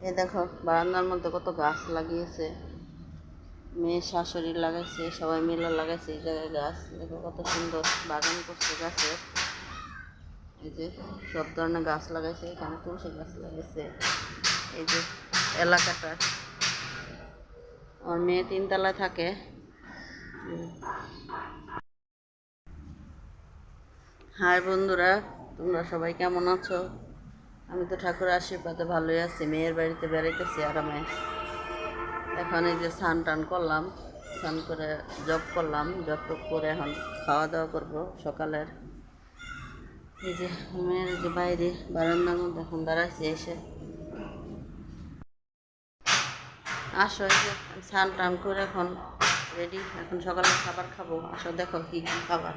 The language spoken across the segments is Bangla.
এই দেখো বারান্দার মধ্যে কত গাছ লাগিয়েছে, মেয়ে শাশুড়ি লাগাইছে, সবাই মিলে লাগাইছে এই জায়গায় গাছ। দেখো কত সুন্দর বাগান করছে গাছের। এই যে সব ধরনের গাছ লাগাইছে, এখানে তুলসী গাছ লাগাইছে। এই যে এলাকাটা, আমার মেয়ে 3 তলায় থাকে। হাই বন্ধুরা, তোমরা সবাই কেমন আছো? আমি তো ঠাকুরের আশীর্বাদে ভালোই আছি। মেয়ের বাড়িতে বেড়াইতেছি আরামে। এখন এই যে স্নান টান করলাম, স্নান করে জব করলাম, জব টপ করে এখন খাওয়া দাওয়া করবো সকালের। এই যে মেয়ের যে বাইরে বারান্দার মধ্যে এখন দাঁড়াইছি এসে। আসো, এই যে স্নান টান করে এখন রেডি, এখন সকালের খাবার খাবো। আসো দেখো কী কী খাবার।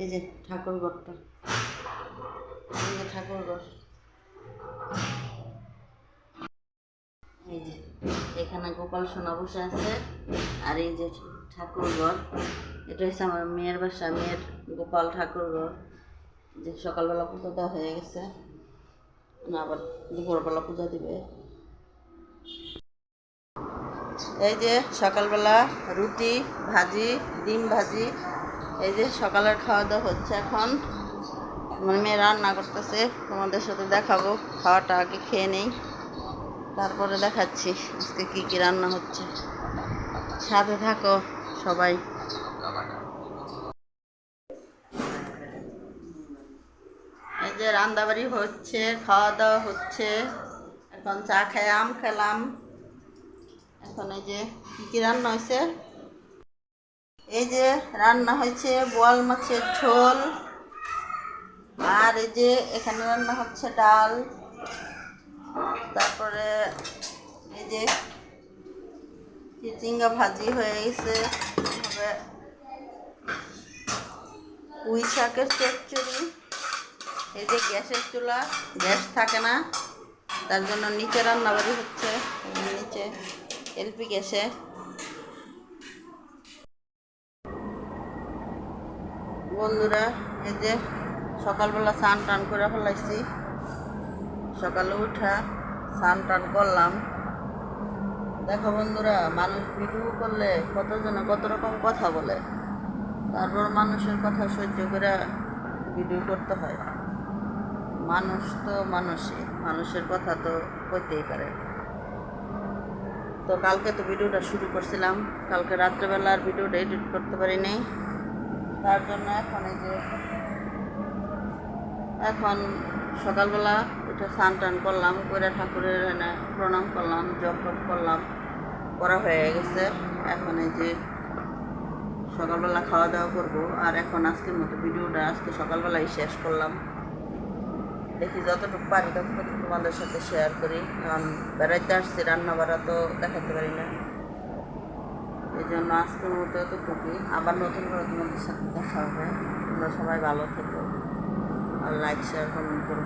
এই যে ঠাকুর ঘরটা, এই যে ঠাকুর ঘর, এই যে এখানে গোপাল সোনা বসে আছে। আর এই যে ঠাকুর ঘর, এটা হচ্ছে আমার মেয়ের বাসা, মেয়ের গোপাল ঠাকুর ঘর। যে সকালবেলা পুজো দেওয়া হয়ে গেছে, আবার দুপুরবেলা পূজা দিবে। এই যে সকালবেলা রুটি ভাজি, ডিম ভাজি, এই যে সকালের খাওয়া দাওয়া হচ্ছে এখন। মানে মেয়ে রান্না করতেছে, তোমাদের সাথে দেখাবো। খাওয়াটা আগে খেয়ে নেই, তারপরে দেখাচ্ছি আজকে কী কী রান্না হচ্ছে। সাথে থাকো সবাই। এই যে রান্নাবাড়ি হচ্ছে, খাওয়া দাওয়া হচ্ছে। এখন চা খেয়ে আম খেলাম। এখন এই যে কী কী রান্না হয়েছে, এই যে রান্না হয়েছে বোয়াল মাছের ঝোল। আর এই যে এখানে রান্না হচ্ছে ডাল। তারপরে এই যে চিচিঙ্গা ভাজি হয়ে গেছে। হবে পুঁই শাকের চচ্চড়ি। এই যে গ্যাসের চুলা, গ্যাস থাকে না, তার জন্য নিচে রান্নাবাড়ি হচ্ছে, নিচে এলপি গ্যাসে। বন্ধুরা এই যে সকালবেলা স্নান টান করে ফেলাইছি, সকালে উঠা স্নান টান করলাম। দেখো বন্ধুরা, মানুষ ভিডিও করলে কতজনে কত রকম কথা বলে, তারপর মানুষের কথা সহ্য করে ভিডিও করতে হয়। মানুষ তো মানুষই, মানুষের কথা তো কইতেই পারে। তো কালকে তো ভিডিওটা শুরু করছিলাম, কালকে রাত্রেবেলা আর ভিডিওটা এডিট করতে পারি নাই। তার জন্য এখন এই যে এখন সকালবেলা উঠে স্নান টান করলাম, করে ঠাকুরের এনে প্রণাম করলাম, জপ টপ করলাম, করা হয়ে গেছে। এখন এই যে সকালবেলা খাওয়া দাওয়া করবো। আর এখন আজকের মতো ভিডিওটা আজকে সকালবেলাই শেষ করলাম। দেখি যতটুকু পারি ততটুকু তোমাদের সাথে শেয়ার করি, কারণ বেড়াইতে আসছি, রান্না বাড়া তো দেখাতে পারি না। এই জন্য আজকের মতো এতটুকুই। আবার নতুন করে তোমাদের সাথে দেখা হবে। তোমরা সবাই ভালো থেকো আর লাইক শেয়ার কমেন্ট করো।